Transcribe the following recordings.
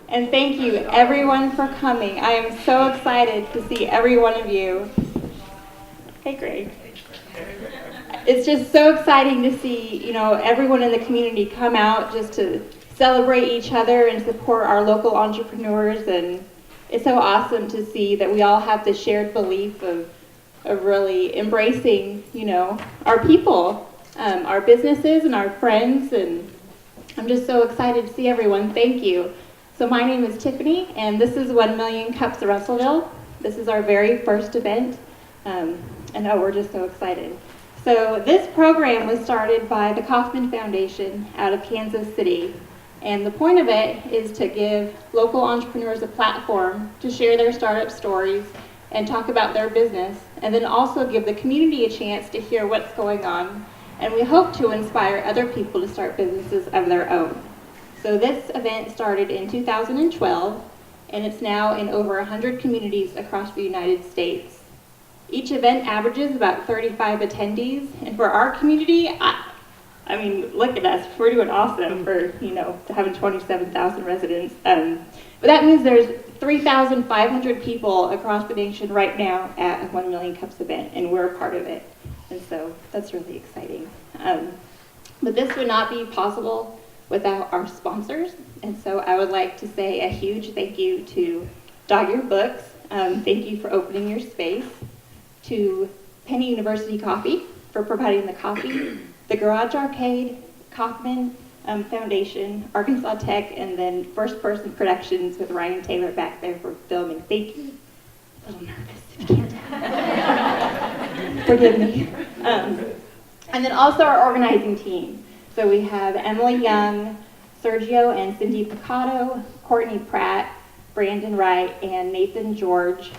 And thank you, everyone, for coming. I am so excited to see every one of you. Hey, Greg. It's just so exciting to see, everyone in the community come out just to celebrate each other and support our local entrepreneurs. And it's so awesome to see that we all have this shared belief of really embracing, our people, our businesses and our friends. And I'm just so excited to see everyone. Thank you. So my name is Tiffany, and this is 1 Million Cups of Russellville. This is our very first event, and we're just so excited. So this program was started by the Kauffman Foundation out of Kansas City, and the point of it is to give local entrepreneurs a platform to share their startup stories and talk about their business, and then also give the community a chance to hear what's going on, and we hope to inspire other people to start businesses of their own. So this event started in 2012, and it's now in over 100 communities across the United States. Each event averages about 35 attendees, and for our community, I mean, look at us, we're doing awesome for, having 27,000 residents. But that means there's 3,500 people across the nation right now at a 1 Million Cups event, and we're a part of it. And so that's really exciting. But this would not be possible without our sponsors. And so I would like to say a huge thank you to Dog Ear Books. Thank you for opening your space. To Penny University Coffee for providing the coffee. The Garage Arcade, Kauffman Foundation, Arkansas Tech, and then First Person Productions with Ryan Taylor back there for filming. Thank you. A little nervous if you can't. Forgive me. And then also our organizing team. So we have Emily Young, Sergio and Cindy Picotto, Courtney Pratt, Brandon Wright, and Nathan George.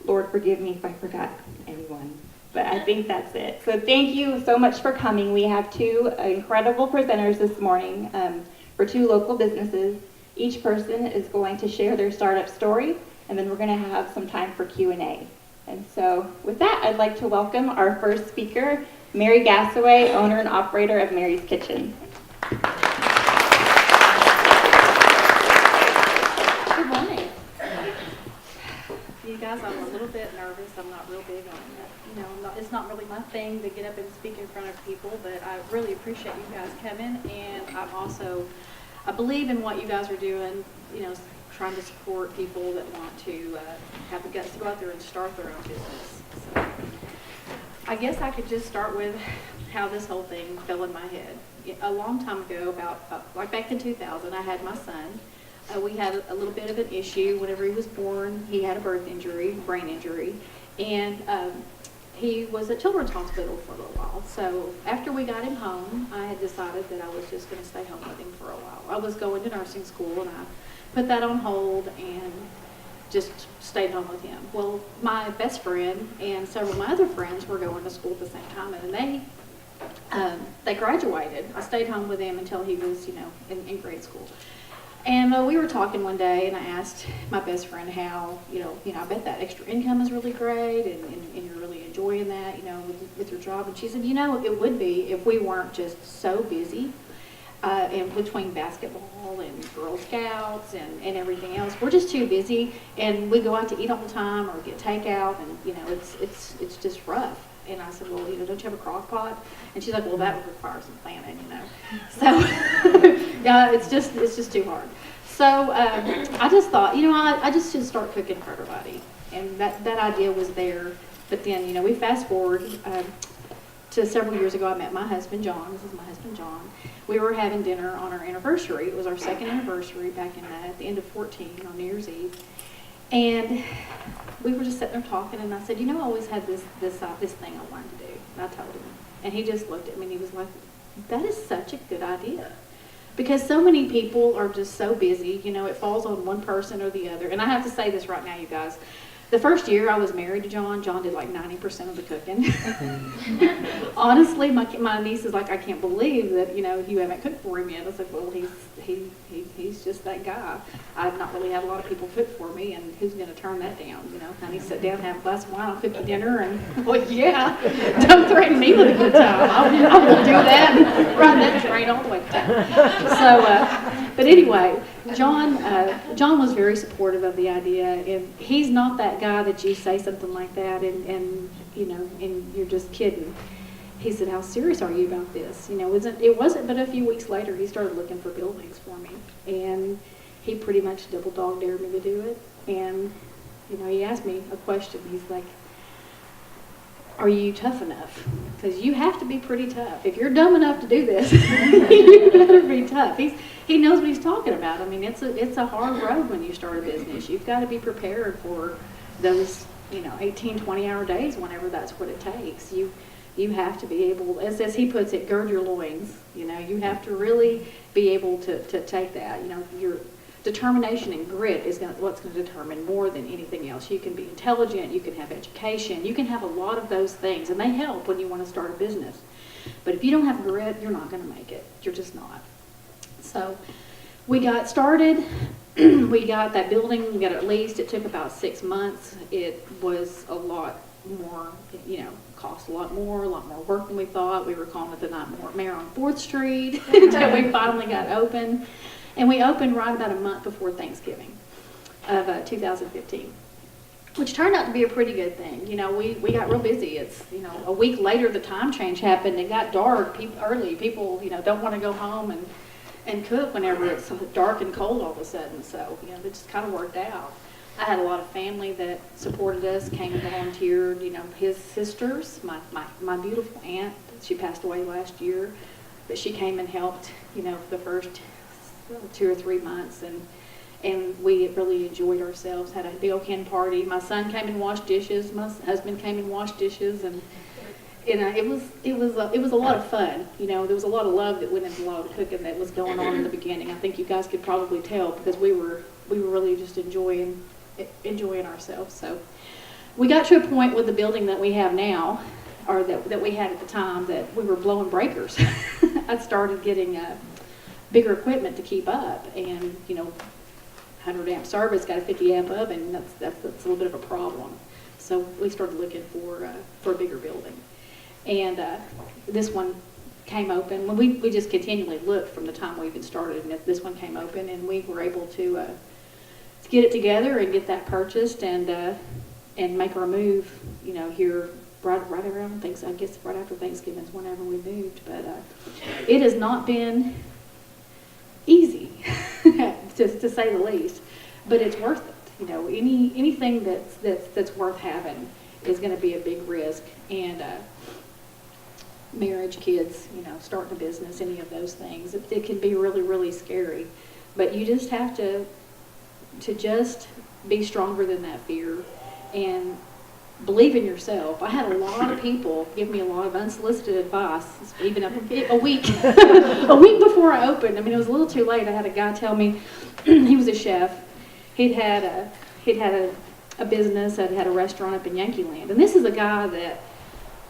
Lord, forgive me if I forgot anyone, but I think that's it. So thank you so much for coming. We have two incredible presenters this morning for two local businesses. Each person is going to share their startup story, and then we're going to have some time for Q&A. And so with that, I'd like to welcome our first speaker, Mary Gassaway, owner and operator of Mary's Kitchen. Good morning. You guys, I'm a little bit nervous. I'm not real big on it. It's not really my thing to get up and speak in front of people, but I really appreciate you guys coming, and I believe in what you guys are doing, trying to support people that want to have the guts to go out there and start their own business. So I guess I could just start with how this whole thing fell in my head. A long time ago, about like back in 2000, I had my son. We had a little bit of an issue whenever he was born. He had a brain injury, and he was at Children's Hospital for a little while. So after we got him home, I had decided that I was just going to stay home with him for a while. I was going to nursing school, and I put that on hold and just stayed home with him. Well, my best friend and several of my other friends were going to school at the same time, and they graduated. I stayed home with him until he was, in grade school. And we were talking one day, and I asked my best friend how, I bet that extra income is really great, and you're really enjoying that, with your job. And she said, it would be if we weren't just so busy. And between basketball and Girl Scouts and everything else, we're just too busy, and we go out to eat all the time or get takeout, and it's just rough. And I said, well, don't you have a crock pot? And she's like, well, that would require some planning, So yeah, it's just too hard. So I just thought, I just should start cooking for everybody, and that idea was there. But then, we fast forward to several years ago. I met my husband John. This is my husband John. We were having dinner on our anniversary. It was our second anniversary back at the end of 14 on New Year's Eve. And we were just sitting there talking, and I said, I always had this thing I wanted to do. And I told him. And he just looked at me, and he was like, that is such a good idea. Because so many people are just so busy, it falls on one person or the other. And I have to say this right now, you guys. The first year I was married to John did like 90% of the cooking. Honestly, my niece is like, I can't believe that, you haven't cooked for him yet. I said, well, he's just that guy. I've not really had a lot of people cook for me, and who's going to turn that down? Honey, sit down, have a glass of wine, I'll cook you dinner, and well, yeah, don't threaten me with a good time. I will do that and ride that train all the way to town. So, but anyway, John was very supportive of the idea, and he's not that guy that you say something like that and you know, and you're just kidding. He said, "How serious are you about this?" You know, it wasn't but a few weeks later he started looking for buildings for me, and he pretty much double dog dared me to do it. And you know, he asked me a question. He's like, "Are you tough enough? Because you have to be pretty tough. If you're dumb enough to do this, you better be tough." He knows what he's talking about. I mean, it's a hard road when you start a business. You've got to be prepared for those, you know, 18, 20-hour days whenever that's what it takes. You have to be able, as he puts it, gird your loins. You know, you have to really be able to take that. You know, your determination and grit is what's going to determine more than anything else. You can be intelligent, you can have education, you can have a lot of those things, and they help when you want to start a business. But if you don't have grit, you're not going to make it. You're just not. So we got started. We got that building, we got it leased. It took about 6 months. It was a lot more, you know, cost a lot more work than we thought. We were calling it the Nightmare on 4th Street until we finally got open. And we opened right about a month before Thanksgiving of 2015, which turned out to be a pretty good thing. You know, we got real busy. It's, you know, a week later the time change happened. It got dark early. People, you know, don't want to go home and cook whenever it's dark and cold all of a sudden. So, you know, it just kind of worked out. I had a lot of family that supported us, came and volunteered. You know, his sisters, my beautiful aunt, she passed away last year, but she came and helped, you know, the first 2 or 3 months, and we really enjoyed ourselves. Had a big old hen party. My son came and washed dishes. My husband came and washed dishes, and it was a lot of fun. You know, there was a lot of love that went into a lot of the cooking that was going on in the beginning. I think you guys could probably tell because we were really just enjoying ourselves. So we got to a point with the building that we have now, or that we had at the time, that we were blowing breakers. I started getting bigger equipment to keep up, and you know, 100 amp service got a 50 amp oven. That's a little bit of a problem. So we started looking for a bigger building, and this one came open. When we just continually looked from the time we even started, and this one came open, and we were able to get it together and get that purchased and make our move. You know, here right around I guess right after Thanksgiving is whenever we moved. But it has not been easy, to say the least, but it's worth it. You know, anything that's worth having is going to be a big risk, and marriage, kids, you know, starting a business, any of those things, it can be really, really scary. But you just have to just be stronger than that fear and believe in yourself. I had a lot of people give me a lot of unsolicited advice, even a week a week before I opened. I mean, it was a little too late. I had a guy tell me, he was a chef. He'd had a business, had a restaurant up in Yankee Land. And this is a guy that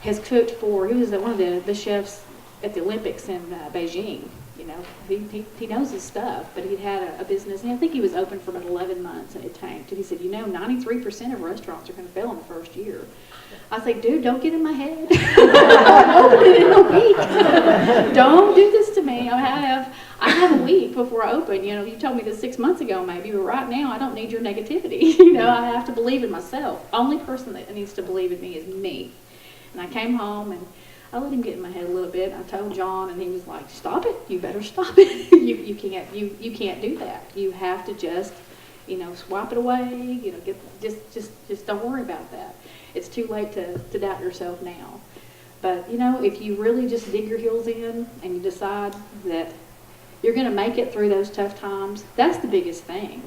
has cooked he was one of the chefs at the Olympics in Beijing. You know, he knows his stuff, but he'd had a business, and I think he was open for about 11 months, and it tanked. And he said, you know, 93% of restaurants are going to fail in the first year. I was like, dude, don't get in my head. Open it in a week. Don't do this to me. I have a week before I open. You know, you told me this 6 months ago maybe, but right now I don't need your negativity. You know, I have to believe in myself. Only person that needs to believe in me is me. And I came home, and I let him get in my head a little bit. I told John, and he was like, "Stop it! You better stop it! you can't do that. You have to just, you know, swipe it away. You know, just don't worry about that. It's too late to doubt yourself now. But you know, if you really just dig your heels in and you decide that you're going to make it through those tough times, that's the biggest thing.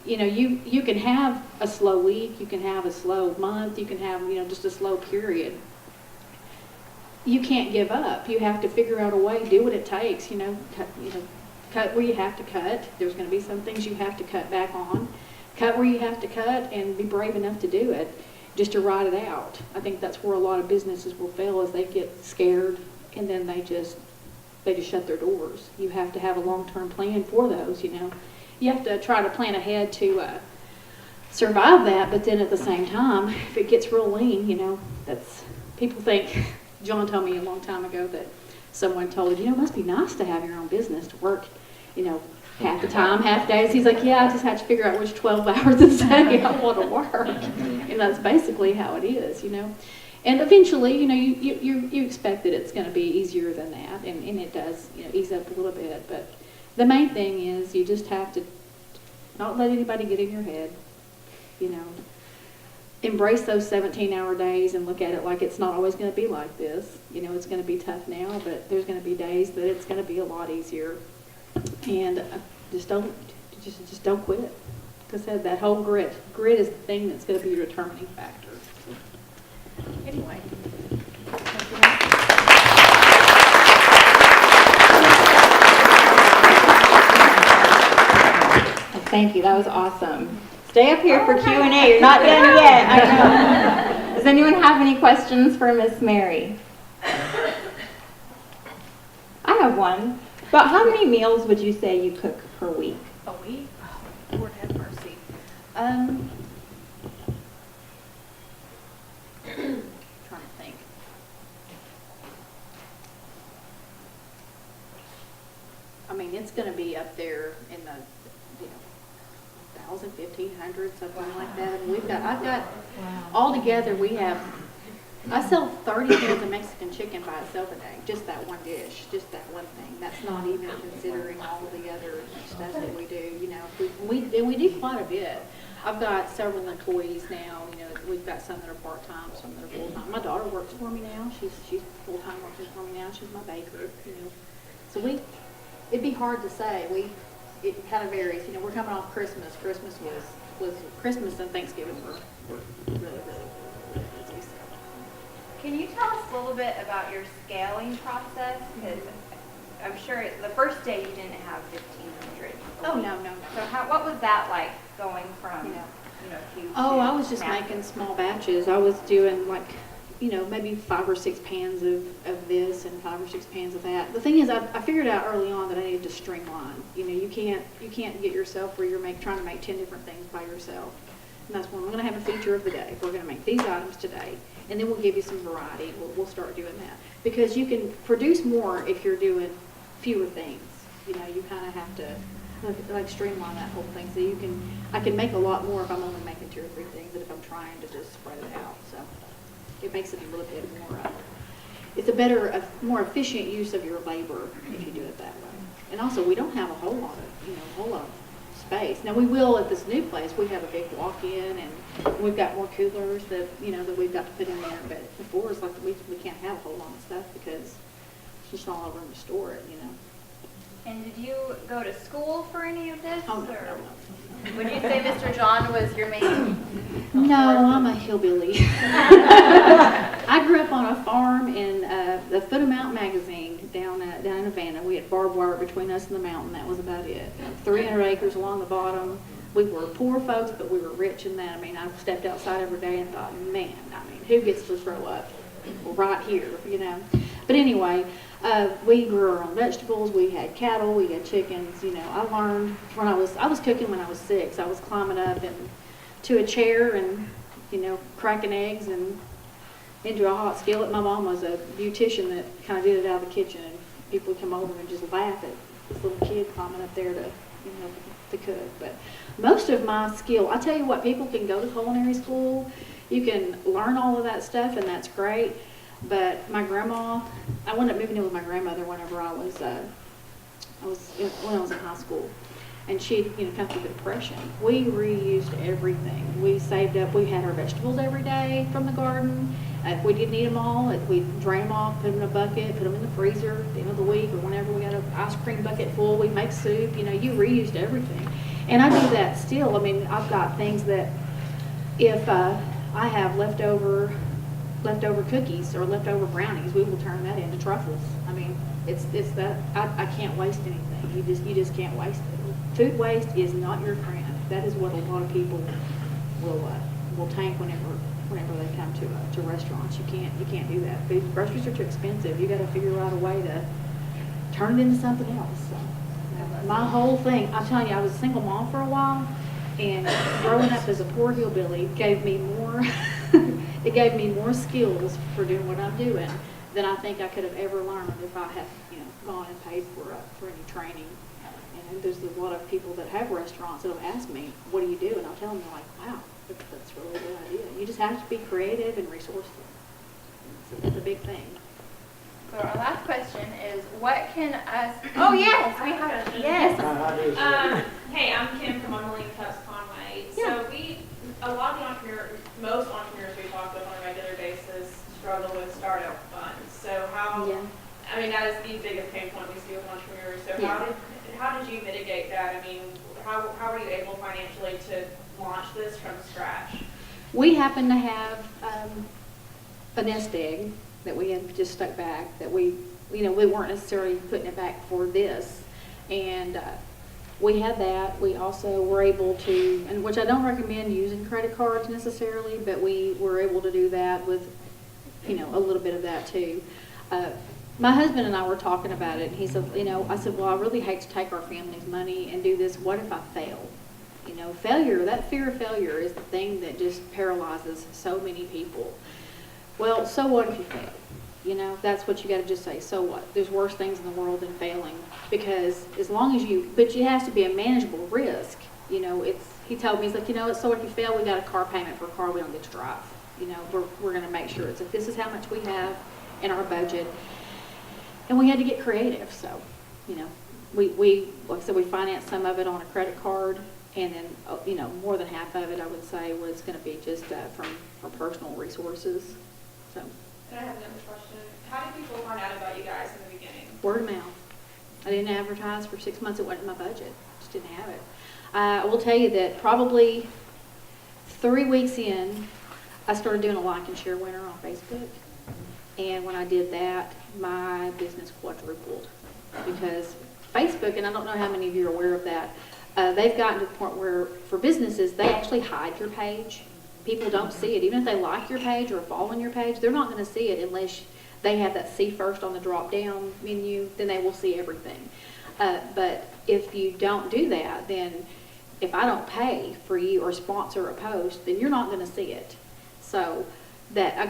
You know, you can have a slow week, you can have a slow month, you can have, you know, just a slow period. You can't give up. You have to figure out a way, do what it takes, you know, cut where you have to cut. There's going to be some things you have to cut back on. Cut where you have to cut and be brave enough to do it, just to ride it out. I think that's where a lot of businesses will fail, is they get scared and then they just shut their doors. You have to have a long-term plan for those, you know. You have to try to plan ahead to survive that, but then at the same time, if it gets real lean, you know, people think. John told me a long time ago that someone told him, you know, it must be nice to have your own business, to work half the time, half days. He's like, yeah, I just had to figure out which 12 hours a day I want to work. And that's basically how it is, And eventually, you expect that it's going to be easier than that, and it does, ease up a little bit. But the main thing is you just have to not let anybody get in your head, Embrace those 17-hour days and look at it like it's not always going to be like this. It's going to be tough now, but there's going to be days that it's going to be a lot easier. And just don't quit. Like I said, that whole grit is the thing that's going to be your determining factor. Anyway. Thank you. That was awesome. Stay up here for Q&A. You're not done yet. I know. Does anyone have any questions for Miss Mary? I have one. About how many meals would you say you cook per week? A week? Oh, Lord have mercy. Trying to think. I mean, it's going to be up there in the, 1,000, 1,500, something like that. And altogether I sell 30 cans of Mexican chicken by itself a day. Just that one dish, just that one thing. That's not even considering all the other stuff that we do. We do quite a bit. I've got several employees now. We've got some that are part-time, some that are full-time. My daughter works for me now. She's full-time working for me now. She's my baker. So it'd be hard to say. It kind of varies. We're coming off Christmas. Christmas and Thanksgiving were really, really, really busy. So. Can you tell us a little bit about your scaling process? Because I'm sure the first day you didn't have 1,500. Oh, no. So what was that like going from, few I was just making small batches. I was doing maybe 5 or 6 pans of this and 5 or 6 pans of that. The thing is, I figured out early on that I needed to streamline. You can't get yourself where you're trying to make 10 different things by yourself. And that's when we're going to have a feature of the day. We're going to make these items today, and then we'll give you some variety. We'll start doing that because you can produce more if you're doing fewer things. You kind of have to streamline that whole thing. So I can make a lot more if I'm only making 2 or 3 things than if I'm trying to just spread it out. So. It makes it a little bit more, it's a more efficient use of your labor if you do it that way. And also, we don't have a whole lot of space. Now, we will at this new place. We have a big walk-in, and we've got more coolers that we've got to put in there. But before, it's like we can't have a whole lot of stuff because it's just not all room to store it, And did you go to school for any of this? Oh, no. Would you say Mr. John was your main? No, I'm a hillbilly. I grew up on a farm in the Foot of Mountain magazine down in Havana. We had barbed wire between us and the mountain. That was about it. 300 acres along the bottom. We were poor folks, but we were rich in that. I mean, I stepped outside every day and thought, man, who gets to grow up right here, But anyway, we grew our own vegetables. We had cattle. We had chickens. I learned when I was cooking when I was 6. I was climbing up to a chair and cracking eggs and into a hot skillet. My mom was a beautician that kind of did it out of the kitchen, and people would come over and just laugh at this little kid climbing up there to cook. But most of my skill, I tell you what, people can go to culinary school. You can learn all of that stuff, and that's great. But my grandma, I wound up moving in with my grandmother whenever I was in high school, and she'd come through the Depression. We reused everything. We saved up. We had our vegetables every day from the garden. If we didn't eat them all, we'd drain them off, put them in a bucket, put them in the freezer at the end of the week, or whenever we got an ice cream bucket full, we'd make soup. You reused everything, and I do that still. I mean, I've got things that if I have leftover cookies or leftover brownies, we will turn that into truffles. I mean, it's that I can't waste anything. You just can't waste it. Food waste is not your friend. That is what a lot of people will tank whenever they come to restaurants. You can't do that. Groceries are too expensive. You got to figure out a way to turn it into something else. So, my whole thing, I'm telling you, I was a single mom for a while, and growing up as a poor hillbilly gave me more. It gave me more skills for doing what I'm doing than I think I could have ever learned if I had, gone and paid for any training And there's a lot of people that have restaurants that'll ask me, what do you do? And I'll tell them, they're like, wow, that's really a good idea. You just have to be creative and resourceful. So that's a big thing. So our last question is, what can us, oh yes, we have, yes. Hey, I'm Kim from Unwilling Cups Conway. Yeah. So a lot of the entrepreneurs, most entrepreneurs we talk with on a regular basis struggle with startup funds. So Yeah. I mean, that is the biggest pain point we see with entrepreneurs. So Yeah. how did you mitigate that? I mean, how were you able financially to launch this from scratch? We happen to have a nest egg that we had just stuck back that we weren't necessarily putting it back for this. And we had that. We also were able to, and which I don't recommend using credit cards necessarily, but we were able to do that with, a little bit of that too. My husband and I were talking about it, and he said, I said, well, I really hate to take our family's money and do this. What if I fail? Failure, that fear of failure is the thing that just paralyzes so many people. Well, so what if you fail? That's what you got to just say, so what? There's worse things in the world than failing, because as long as but it has to be a manageable risk. He told me, he's like, so if you fail, we got a car payment for a car we don't get to drive. We're going to make sure if this is how much we have in our budget. And we had to get creative, so, we like I said, we financed some of it on a credit card, and then, more than half of it, I would say, was going to be just from personal resources. So. And I have another question. How did people find out about you guys in the beginning? Word of mouth. I didn't advertise for 6 months. It wasn't in my budget. Just didn't have it. I will tell you that probably 3 weeks in, I started doing a like and share winner on Facebook. And when I did that, my business quadrupled. Because Facebook, and I don't know how many of you are aware of that, they've gotten to the point where for businesses, they actually hide your page. People don't see it. Even if they like your page or follow your page, they're not going to see it unless they have that see first on the drop down menu, then they will see everything. But if you don't do that, then if I don't pay for you or sponsor a post, then you're not going to see it. So that I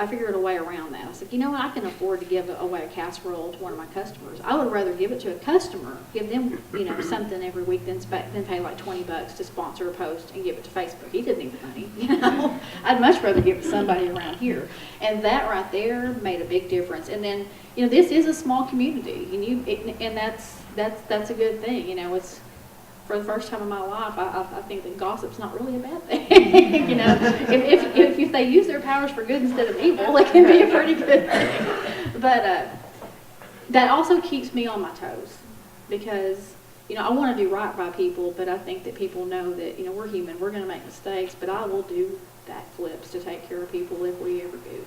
figured a way around that. I said, I can afford to give away a casserole to one of my customers. I would rather give it to a customer, give them, something every week than pay like $20 to sponsor a post and give it to Facebook. He didn't need the money, I'd much rather give it to somebody around here. And that right there made a big difference. And then, this is a small community, and that's a good thing. It's, for the first time in my life, I think that gossip's not really a bad thing. If they use their powers for good instead of evil, it can be a pretty good thing. But that also keeps me on my toes, because I want to do right by people, but I think that people know that we're human, we're going to make mistakes, but I will do backflips to take care of people if we ever do.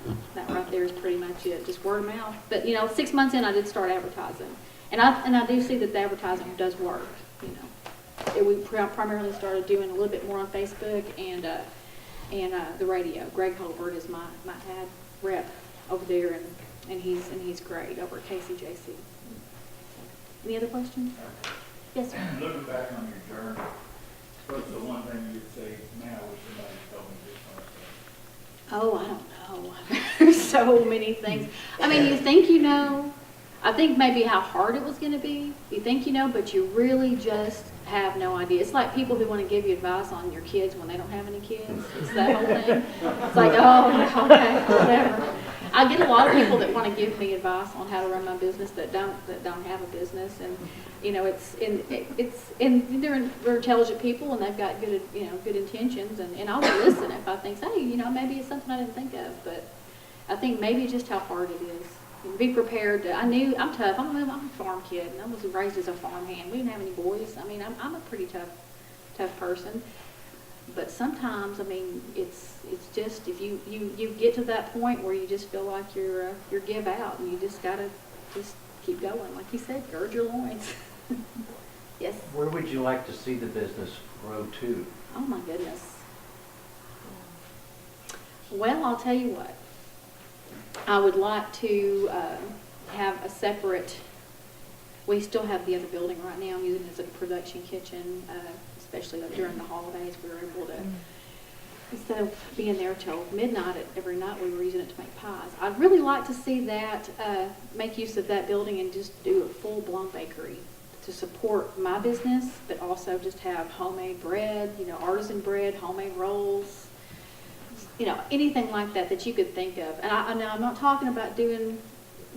So that right there is pretty much it, just word of mouth. But 6 months in, I did start advertising. And I do see that the advertising does work. We primarily started doing a little bit more on Facebook and the radio. Greg Holbert is my ad rep over there, and he's great over at KCJC. Any other questions? Yes, sir. Looking back on your journey, what's the one thing you'd say, man, I wish somebody told me this when I started? Oh, I don't know. There's so many things. I mean, you think I think maybe how hard it was going to be. You think but you really just have no idea. It's like people who want to give you advice on your kids when they don't have any kids. It's that whole thing. It's like, oh, okay, whatever. I get a lot of people that want to give me advice on how to run my business that don't have a business, and they're intelligent people and they've got good intentions, and I will listen if I think, hey, maybe it's something I didn't think of, but I think maybe just how hard it is. Be prepared to. I'm tough. I'm a farm kid, and I was raised as a farm hand. We didn't have any boys. I mean, I'm a pretty tough person. But sometimes, it's just if you get to that point where you just feel like you're give out, and you just gotta just keep going. Like you said, gird your loins. Yes. Where would you like to see the business grow to? Oh my goodness. Well, I'll tell you what. I would like to have a separate, we still have the other building right now. I'm using it as a production kitchen, especially during the holidays. We were able to instead of being there till midnight every night, we were using it to make pies. I'd really like to see that, make use of that building and just do a full-blown bakery to support my business, but also just have homemade bread, artisan bread, homemade rolls, anything like that that you could think of. And I'm not talking about doing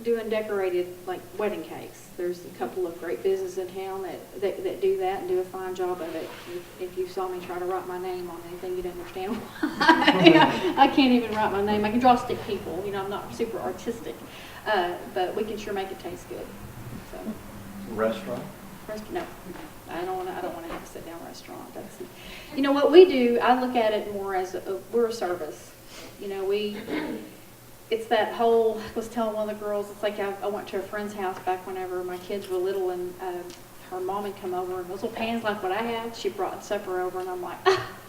decorated like wedding cakes. There's a couple of great businesses in town that do that and do a fine job of it. If you saw me try to write my name on anything, you'd understand why. I can't even write my name. I can draw stick people. I'm not super artistic, but we can sure make it taste good. So, Restaurant? no, I don't want to have a sit-down restaurant. That's, what we do. I look at it more as we're a service. It's that whole, I was telling one of the girls, it's like I went to a friend's house back whenever my kids were little, and her mom had come over, and those little pans like what I have, she brought supper over, and I'm like,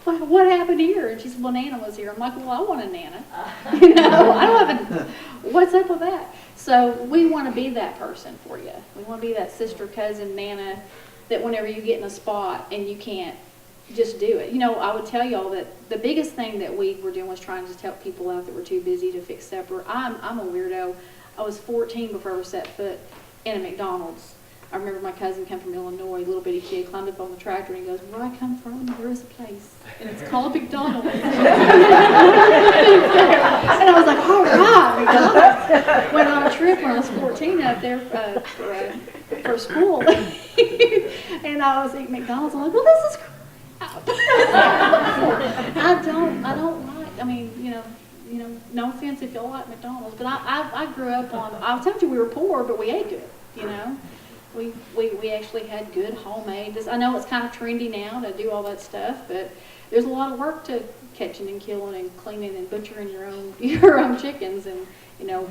what happened here? And she said, well, Nana was here. I'm like, well, I want a Nana. I don't have a, what's up with that? So we want to be that person for you. We want to be that sister, cousin, Nana, that whenever you get in a spot and you can't just do it. I would tell y'all that the biggest thing that we were doing was trying to just help people out that were too busy to fix supper. I'm a weirdo. I was 14 before I ever set foot in a McDonald's. I remember my cousin came from Illinois, little bitty kid, climbed up on the tractor and he goes, where I come from, there is a place, and it's called McDonald's. And I was like, all right, McDonald's. Went on a trip when I was 14 out there for school. And I was eating McDonald's. I'm like, well, this is crap. I don't like, no offense if y'all like McDonald's, but I grew up on, I told you we were poor, but we ate good, We actually had good homemade. I know it's kind of trendy now to do all that stuff, but there's a lot of work to catching and killing and cleaning and butchering your own chickens, and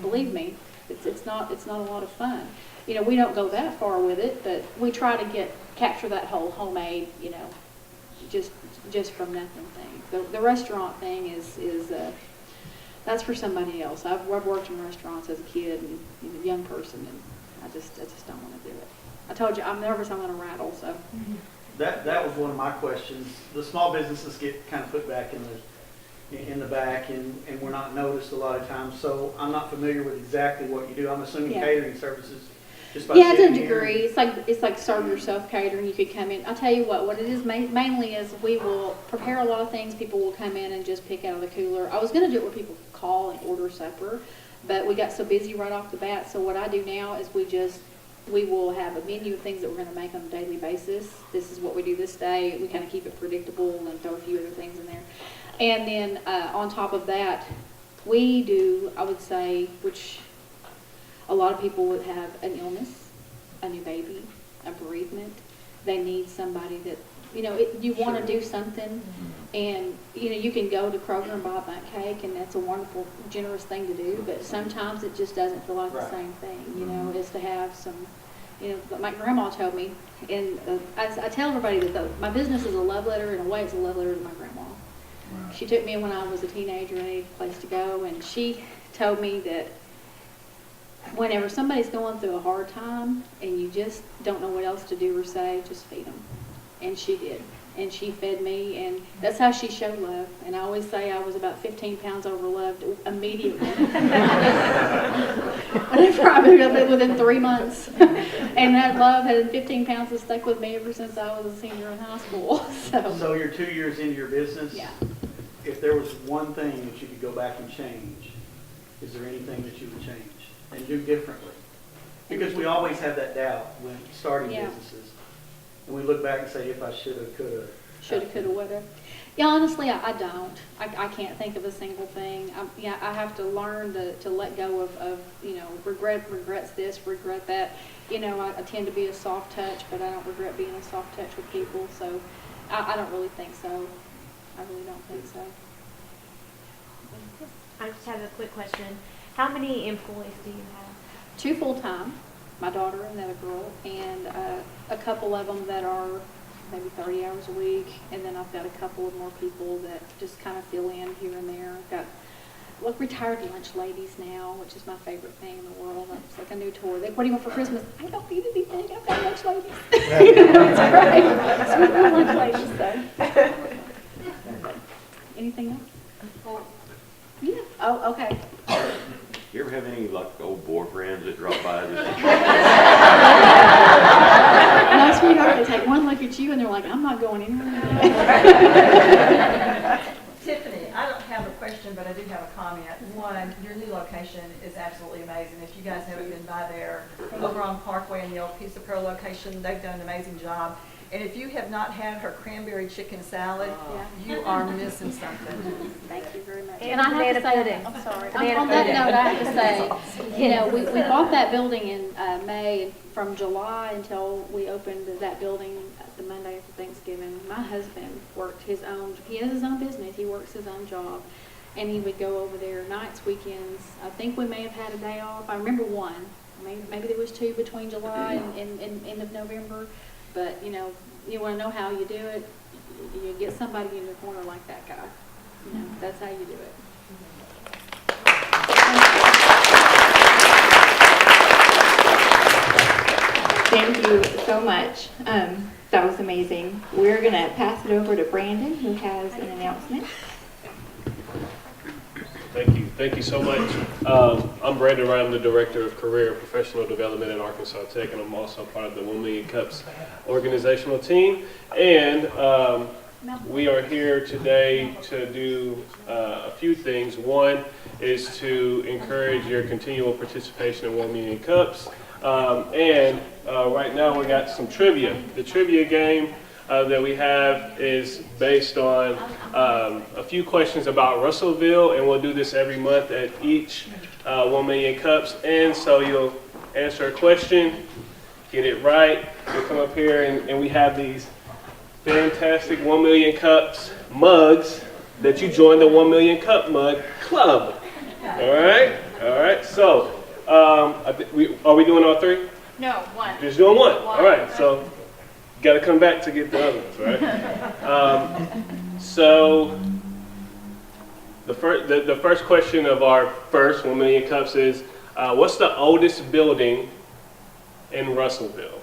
believe me, it's not a lot of fun. We don't go that far with it, but we try to capture that whole homemade, just from nothing thing. The restaurant thing is that's for somebody else. I've worked in restaurants as a kid and a young person, and I just don't want to do it. I told you I'm nervous. I'm going to rattle. So that was one of my questions. The small businesses get kind of put back in the back, and we're not noticed a lot of times. So I'm not familiar with exactly what you do. I'm assuming catering services. Just by yeah, to a sitting here. degree. It's like serve yourself catering. You could come in. I'll tell you what it is mainly is we will prepare a lot of things. People will come in and just pick out of the cooler. I was going to do it where people call and order supper, but we got so busy right off the bat. So what I do now is we will have a menu of things that we're going to make on a daily basis. This is what we do this day. We kind of keep it predictable and throw a few other things in there. And then on top of that, we do, I would say, which a lot of people would have an illness, a new baby, a bereavement. They need somebody that, you want to do something, and, you can go to Kroger and buy a bundt cake, and that's a wonderful, generous thing to do, but sometimes it just doesn't feel like the same thing, is to have some, my grandma told me, and I tell everybody that my business is a love letter. In a way, it's a love letter to my grandma. Wow. She took me in when I was a teenager and needed a place to go, and she told me that whenever somebody's going through a hard time and you just don't know what else to do or say, just feed them. And she did. And she fed me, and that's how she showed love. And I always say I was about 15 pounds overloved immediately. Whenever I moved up, within 3 months. And that love had 15 pounds has stuck with me ever since I was a senior in high school. So you're 2 years into your business. Yeah. If there was one thing that you could go back and change, is there anything that you would change and do differently? Because we always have that doubt when starting businesses. And we look back and say, if I should have, could have. Should have, could have, would have. Yeah, honestly, I don't. I can't think of a single thing. I have to learn to let go of regrets this, regret that. I tend to be a soft touch, but I don't regret being a soft touch with people. So I don't really think so. I really don't think so. I just have a quick question. How many employees do you have? 2 full-time, my daughter and another girl, and a couple of them that are maybe 30 hours a week, and then I've got a couple of more people that just kind of fill in here and there. I've got retired lunch ladies now, which is my favorite thing in the world. It's like a new toy. What do you want for Christmas? I don't need anything. I've got lunch ladies. It's great. Sweet little lunch ladies, so. Anything anything else? Yeah, oh, okay. You ever have any like old boyfriends that drop by? No, sweetheart, they take one look at you and they're like, I'm not going anywhere. Tiffany, I don't have a question, but I do have a comment. One, your new location is absolutely amazing. If you guys haven't been by there, over on Parkway in the old Pizza Pro location, they've done an amazing job. And if you have not had her cranberry chicken salad, you are missing something. Thank you very much. And And I have to banana say, pudding. I'm sorry. Banana On that pudding. note, I have to say, you know, we bought that building in May, and from July until we opened that building the Monday after Thanksgiving. My husband worked he has his own business, he works his own job, and he would go over there nights, weekends. I think we may have had a day off. I remember one. Maybe there was two between July and end of November. But, you know, you want to know how you do it, you get somebody in your corner like that guy. You know, that's how you do it. Thank you so much. That was amazing. We're going to pass it over to Brandon, who has an announcement. Thank you so much. I'm Brandon Wright. I'm the Director of Career and Professional Development at Arkansas Tech, and I'm also part of the 1 Million Cups organizational team. And we are here today to do a few things. One is to encourage your continual participation in 1 Million Cups. And right now we got some trivia. The trivia game that we have is based on a few questions about Russellville, and we'll do this every month at each 1 Million Cups. And so you'll answer a question, get it right, you'll come up here, and we have these fantastic 1 Million Cups mugs that you join the 1 Million Cup Mug Club. All right. So are we doing all three? No, one. Just doing one. All right. So got to come back to get the others, right? So the first question of our first 1 Million Cups is, what's the oldest building in Russellville?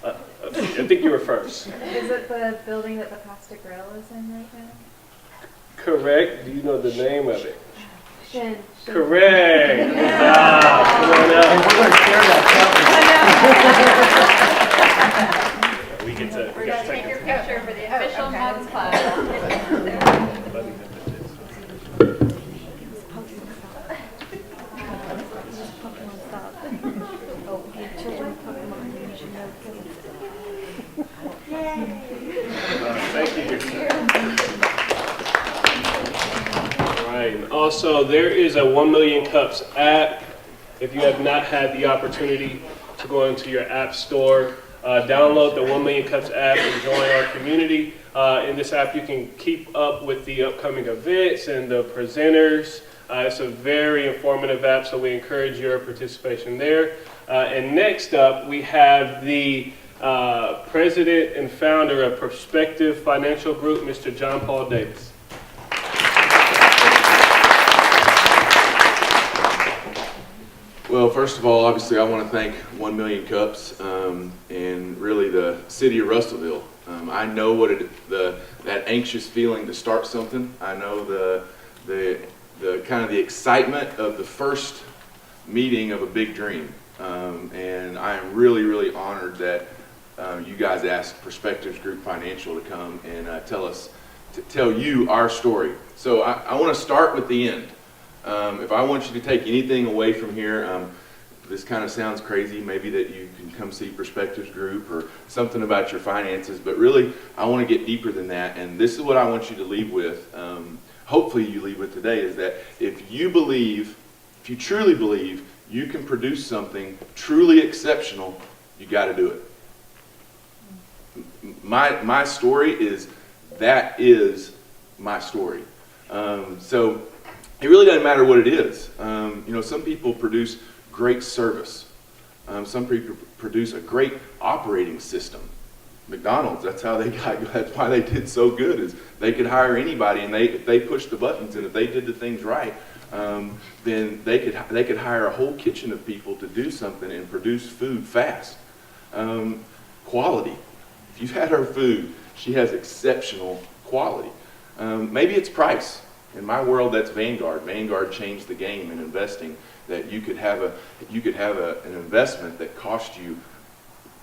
I think you were first. Is it the building that the Pasta Grill is in right now? Correct. Do you know the name of it? Shin. Correct. Good job. Come on And up. we're going to share that We get to. We're going to take your picture for the official Mugs Club. Thank you. All right. And also, there is a 1 Million Cups app. If you have not had the opportunity to go into your app store, download the 1 Million Cups app and join our community. In this app, you can keep up with the upcoming events and the presenters. It's a very informative app, so we encourage your participation there. And next up, we have the president and founder of Perspective Financial Group, Mr. John Paul Davis. Well, first of all, obviously, I want to thank 1 Million Cups and really the city of Russellville. I know what that anxious feeling to start something. I know the kind of the excitement of the first meeting of a big dream, and I am really, really honored that you guys asked Perspectives Group Financial to come and tell you our story. So I want to start with the end. If I want you to take anything away from here, this kind of sounds crazy, maybe that you can come see Perspectives Group or something about your finances, but really I want to get deeper than that, and this is what I want you to leave with. Hopefully you leave with today, is that if you truly believe you can produce something truly exceptional, you got to do it. My story is my story. So it really doesn't matter what it is. Some people produce great service. Some people produce a great operating system. McDonald's, that's why they did so good, is they could hire anybody, and if they pushed the buttons and if they did the things right, then they could hire a whole kitchen of people to do something and produce food fast. Quality. If you've had her food, she has exceptional quality. Maybe it's price. In my world, that's Vanguard. Vanguard changed the game in investing. That you could have an investment that cost you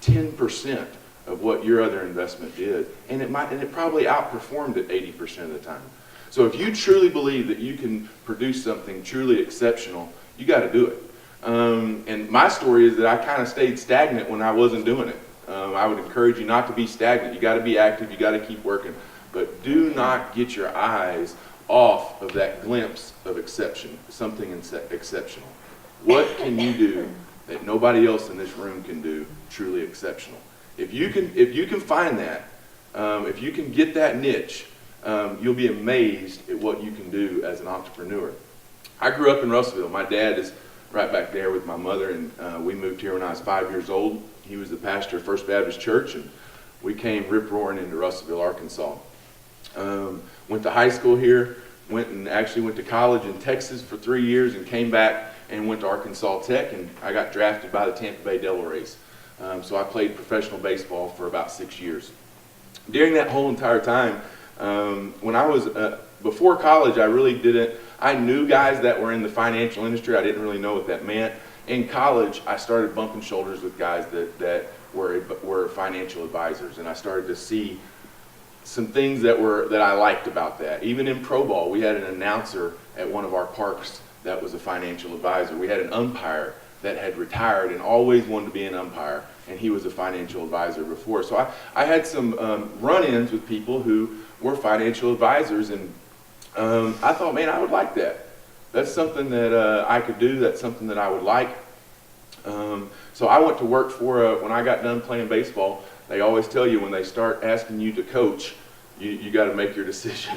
10% of what your other investment did, and it probably outperformed it 80% of the time. So if you truly believe that you can produce something truly exceptional, you got to do it. And my story is that I kind of stayed stagnant when I wasn't doing it. I would encourage you not to be stagnant. You got to be active. You got to keep working, but do not get your eyes off of that glimpse of exception, something exceptional. What can you do that nobody else in this room can do truly exceptional? If you can find that, if you can get that niche, you'll be amazed at what you can do as an entrepreneur. I grew up in Russellville. My dad is right back there with my mother, and we moved here when I was 5 years old. He was the pastor of First Baptist Church, and we came rip-roaring into Russellville, Arkansas. Went to high school here, went to college in Texas for 3 years, and came back and went to Arkansas Tech, and I got drafted by the Tampa Bay Devil Rays. So I played professional baseball for about 6 years. During that whole entire time, when I was, before college, I knew guys that were in the financial industry. I didn't really know what that meant. In college, I started bumping shoulders with guys that were financial advisors, and I started to see some things that I liked about that. Even in pro ball, we had an announcer at one of our parks that was a financial advisor. We had an umpire that had retired and always wanted to be an umpire, and he was a financial advisor before. So I had some run-ins with people who were financial advisors, and I thought, man, I would like that. That's something that I could do. That's something that I would like. So I went to work for, when I got done playing baseball, they always tell you when they start asking you to coach, you got to make your decision.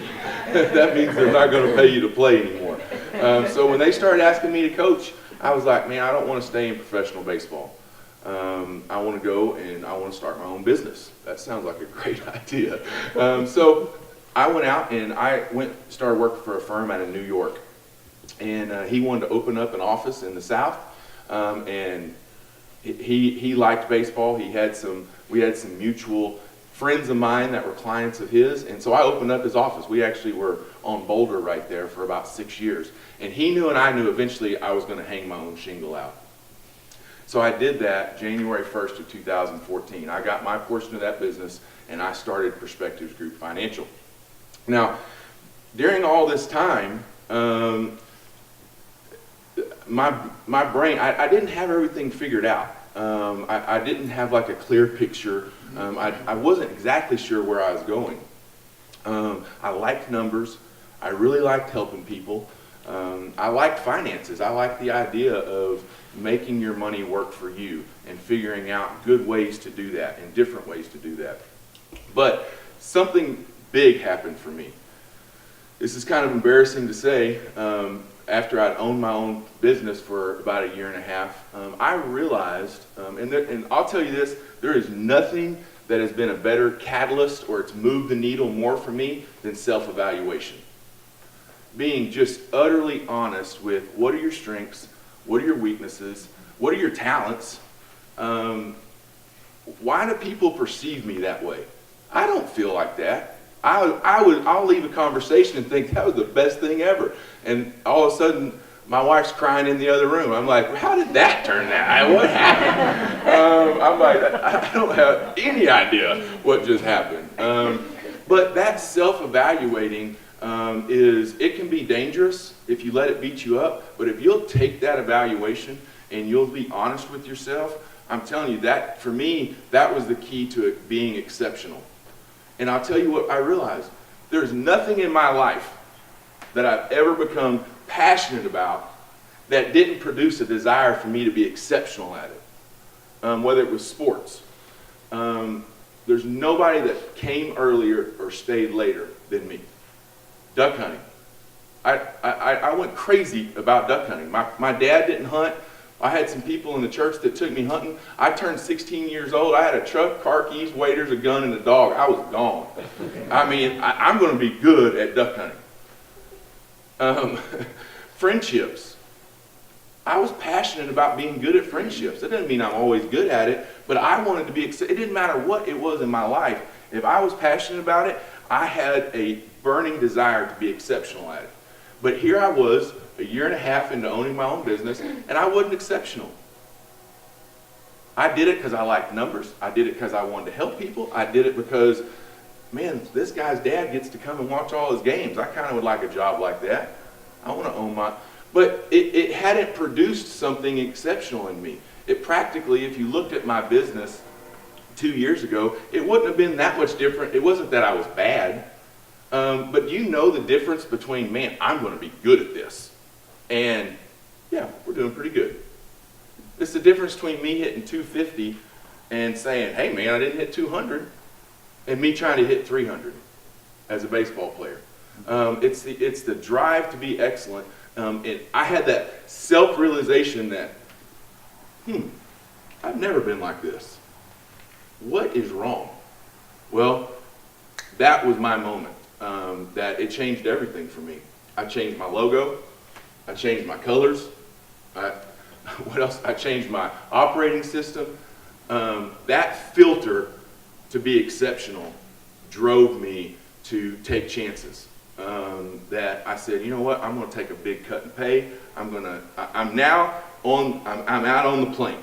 That means they're not going to pay you to play anymore. So when they started asking me to coach, I was like, man, I don't want to stay in professional baseball. I want to go and I want to start my own business. That sounds like a great idea. So I went out and started working for a firm out of New York. And he wanted to open up an office in the South. And he liked baseball. We had some mutual friends of mine that were clients of his, and so I opened up his office. We actually were on Boulder right there for about 6 years, and he knew and I knew eventually I was going to hang my own shingle out. So I did that January 1st of 2014. I got my portion of that business, and I started Perspectives Group Financial. Now, during all this time, my brain, I didn't have everything figured out. I didn't have like a clear picture. I wasn't exactly sure where I was going. I liked numbers. I really liked helping people. I liked finances. I liked the idea of making your money work for you and figuring out good ways to do that and different ways to do that. But something big happened for me. This is kind of embarrassing to say. After I'd owned my own business for about a year and a half, I realized, and I'll tell you this, there is nothing that has been a better catalyst or it's moved the needle more for me than self-evaluation. Being just utterly honest with what are your strengths, what are your weaknesses, what are your talents, why do people perceive me that way? I don't feel like that. I'll leave a conversation and think that was the best thing ever. And all of a sudden, my wife's crying in the other room. I'm like, how did that turn out? What happened? I'm like, I don't have any idea what just happened. But that self-evaluating it can be dangerous if you let it beat you up. But if you'll take that evaluation and you'll be honest with yourself, I'm telling you that, for me, that was the key to it being exceptional. And I'll tell you what I realized. There's nothing in my life that I've ever become passionate about that didn't produce a desire for me to be exceptional at it, whether it was sports. There's nobody that came earlier or stayed later than me. Duck hunting. I went crazy about duck hunting. My dad didn't hunt. I had some people in the church that took me hunting. I turned 16 years old. I had a truck, car keys, waders, a gun, and a dog. I was gone. I mean, I'm going to be good at duck hunting. Friendships. I was passionate about being good at friendships. That doesn't mean I'm always good at it, but I wanted to be, it didn't matter what it was in my life. If I was passionate about it, I had a burning desire to be exceptional at it. But here I was, a year and a half into owning my own business, and I wasn't exceptional. I did it because I liked numbers. I did it because I wanted to help people. I did it because, man, this guy's dad gets to come and watch all his games. I kind of would like a job like that. I want to own my... But it hadn't produced something exceptional in me. It practically, if you looked at my business 2 years ago, it wouldn't have been that much different. It wasn't that I was bad. But you know the difference between, man, I'm going to be good at this. And, yeah, we're doing pretty good. It's the difference between me hitting 250 and saying, hey, man, I didn't hit 200, and me trying to hit 300 as a baseball player. It's the drive to be excellent. And I had that self-realization that, I've never been like this. What is wrong? Well, that was my moment. That it changed everything for me. I changed my logo. I changed my colors. What else? I changed my operating system. That filter to be exceptional drove me to take chances. That I said, you know what? I'm going to take a big cut in pay. I'm now on. I'm out on the plank.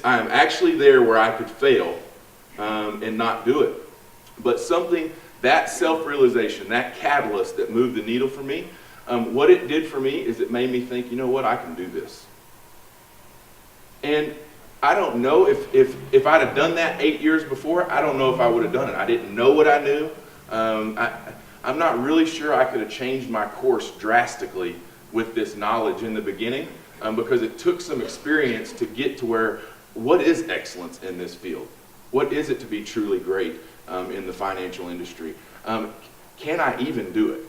I'm actually there where I could fail and not do it. But that self-realization, that catalyst that moved the needle for me, what it did for me is it made me think, you know what, I can do this. And I don't know if I'd have done that 8 years before, I don't know if I would have done it. I didn't know what I knew. I'm not really sure I could have changed my course drastically with this knowledge in the beginning, because it took some experience to get to where, what is excellence in this field? What is it to be truly great in the financial industry? Can I even do it?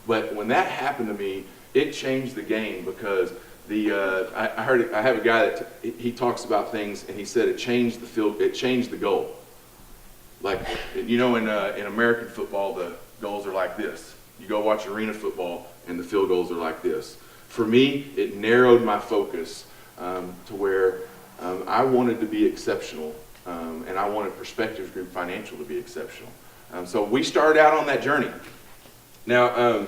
But when that happened to me, it changed the game, because I have a guy that he talks about things, and he said it changed the field, it changed the goal. Like, you know, in American football, the goals are like this. You go watch arena football, and the field goals are like this. For me, it narrowed my focus to where I wanted to be exceptional, and I wanted Perspectives Group Financial to be exceptional. So we started out on that journey. Now,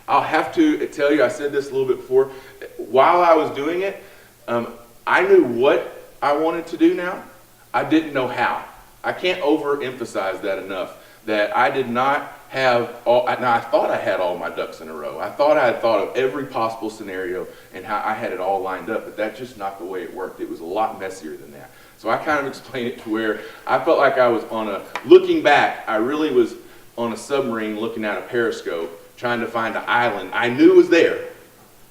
I'll have to tell you, I said this a little bit before, while I was doing it, I knew what I wanted to do now. I didn't know how. I can't overemphasize that enough, that I did not have now I thought I had all my ducks in a row. I thought I had thought of every possible scenario and how I had it all lined up, but that's just not the way it worked. It was a lot messier than that. So I kind of explained it to where I felt like I was looking back, I really was on a submarine looking at a periscope, trying to find an island. I knew it was there,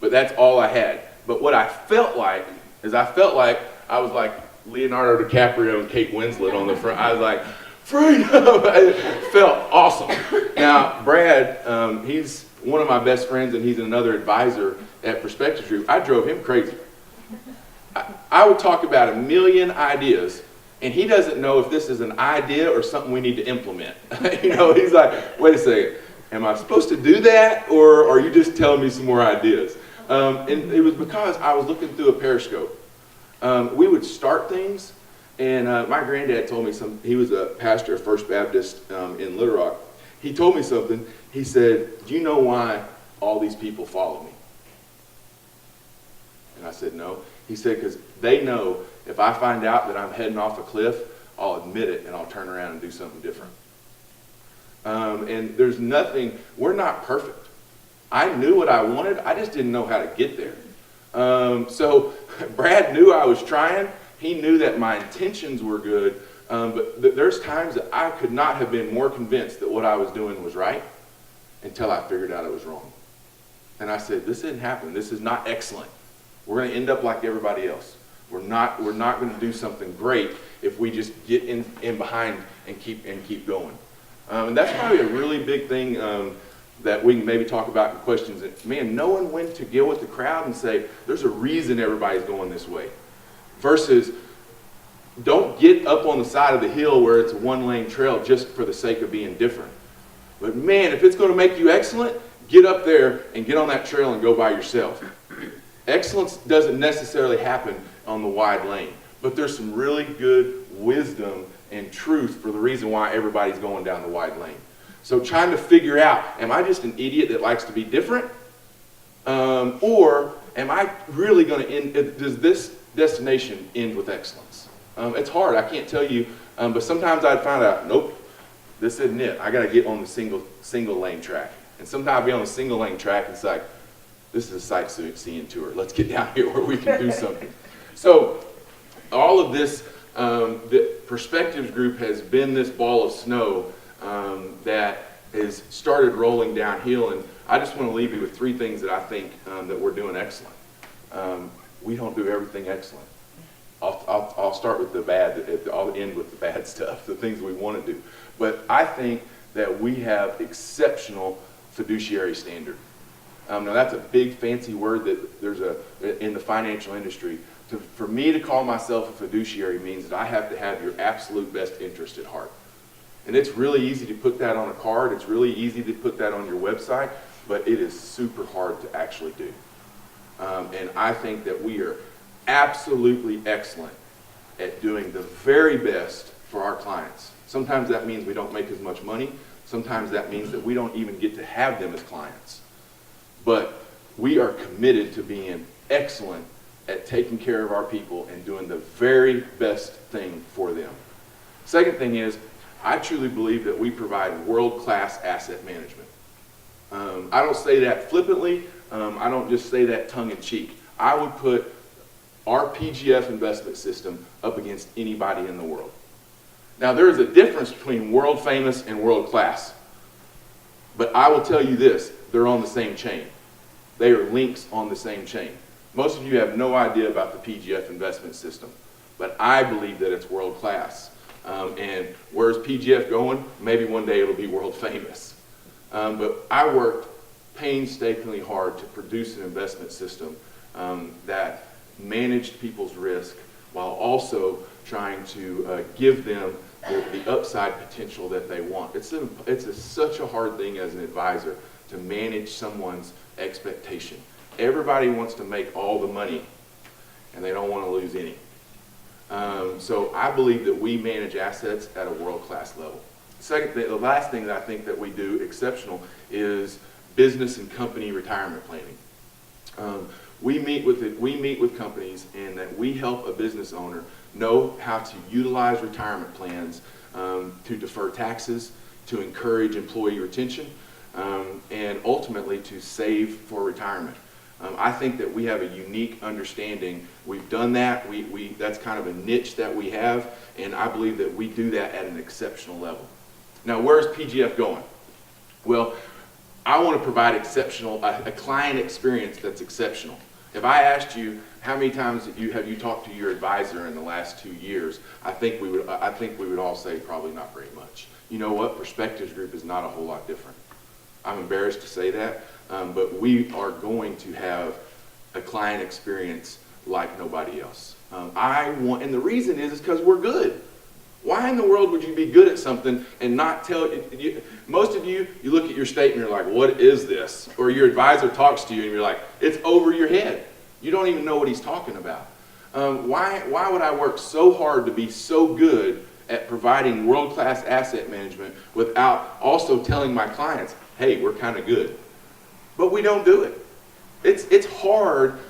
but that's all I had. But what I felt like is I was like Leonardo DiCaprio and Kate Winslet on the front. I was like, freedom! It felt awesome. Now, Brad, he's one of my best friends, and he's another advisor at Perspectives Group. I drove him crazy. I would talk about 1 million ideas, and he doesn't know if this is an idea or something we need to implement. You know, he's like, wait a second, am I supposed to do that, or are you just telling me some more ideas? And it was because I was looking through a periscope. We would start things, and my granddad told me something. He was a pastor of First Baptist in Little Rock. He told me something. He said, do you know why all these people follow me? And I said, no. He said, because they know if I find out that I'm heading off a cliff, I'll admit it, and I'll turn around and do something different. And there's nothing, we're not perfect. I knew what I wanted, I just didn't know how to get there. So Brad knew I was trying. He knew that my intentions were good, but there's times that I could not have been more convinced that what I was doing was right until I figured out it was wrong. And I said, this didn't happen. This is not excellent. We're going to end up like everybody else. We're not going to do something great if we just get in behind and keep going. And that's probably a really big thing that we can maybe talk about in questions. Man, knowing when to go with the crowd and say, there's a reason everybody's going this way. Versus, don't get up on the side of the hill where it's a one-lane trail just for the sake of being different. But man, if it's going to make you excellent, get up there and get on that trail and go by yourself. Excellence doesn't necessarily happen on the wide lane, but there's some really good wisdom and truth for the reason why everybody's going down the wide lane. So trying to figure out, am I just an idiot that likes to be different? Or am I really going to end, does this destination end with excellence? It's hard, I can't tell you, but sometimes I'd find out, nope, this isn't it. I got to get on the single lane track. And sometimes I'll be on the single lane track, and it's like, this is a sightseeing tour. Let's get down here where we can do something. So all of this, the Perspectives Group has been this ball of snow that has started rolling downhill, and I just want to leave you with three things that I think that we're doing excellent. We don't do everything excellent. I'll start with the bad, I'll end with the bad stuff, the things we want to do. But I think that we have exceptional fiduciary standard. Now that's a big fancy word that there's in the financial industry. For me to call myself a fiduciary means that I have to have your absolute best interest at heart. And it's really easy to put that on a card, it's really easy to put that on your website, but it is super hard to actually do. And I think that we are absolutely excellent at doing the very best for our clients. Sometimes that means we don't make as much money. Sometimes that means that we don't even get to have them as clients. But we are committed to being excellent at taking care of our people and doing the very best thing for them. Second thing is, I truly believe that we provide world-class asset management. I don't say that flippantly. I don't just say that tongue-in-cheek. I would put our PGF investment system up against anybody in the world. Now, there is a difference between world famous and world class. But I will tell you this, they're on the same chain. They are links on the same chain. Most of you have no idea about the PGF investment system, but I believe that it's world class. And where's PGF going? Maybe one day it'll be world famous. But I worked painstakingly hard to produce an investment system that managed people's risk while also trying to give them the upside potential that they want. It's such a hard thing as an advisor to manage someone's expectation. Everybody wants to make all the money and they don't want to lose any. So I believe that we manage assets at a world-class level. Second thing, the last thing that I think that we do exceptional is business and company retirement planning. We meet with companies and that we help a business owner know how to utilize retirement plans to defer taxes, to encourage employee retention, and ultimately to save for retirement. I think that we have a unique understanding. We've done that. That's kind of a niche that we have, and I believe that we do that at an exceptional level. Now, where's PGF going? Well, I want to provide a client experience that's exceptional. If I asked you how many times have you talked to your advisor in the last 2 years, I think we would all say probably not very much. You know what? Perspectives Group is not a whole lot different. I'm embarrassed to say that, but we are going to have a client experience like nobody else. And the reason is because we're good. Why in the world would you be good at something and not tell you? Most of you look at your statement and you're like, what is this? Or your advisor talks to you and you're like, it's over your head. You don't even know what he's talking about. Why would I work so hard to be so good at providing world-class asset management without also telling my clients, hey, we're kind of good? But we don't do it. It's hard.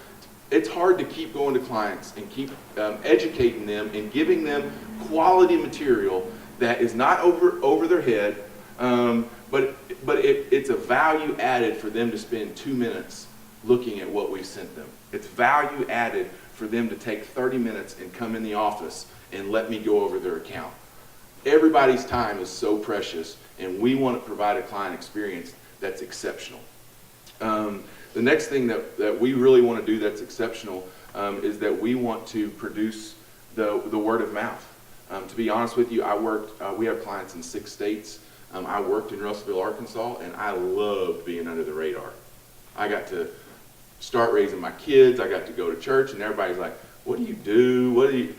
It's hard to keep going to clients and keep educating them and giving them quality material that is not over their head, but it's a value added for them to spend 2 minutes looking at what we've sent them. It's value added for them to take 30 minutes and come in the office and let me go over their account. Everybody's time is so precious, and we want to provide a client experience that's exceptional. The next thing that we really want to do that's exceptional is that we want to produce the word of mouth. To be honest with you, we have clients in 6 states. I worked in Russellville, Arkansas, and I loved being under the radar. I got to start raising my kids. I got to go to church, and everybody's like, what do you do?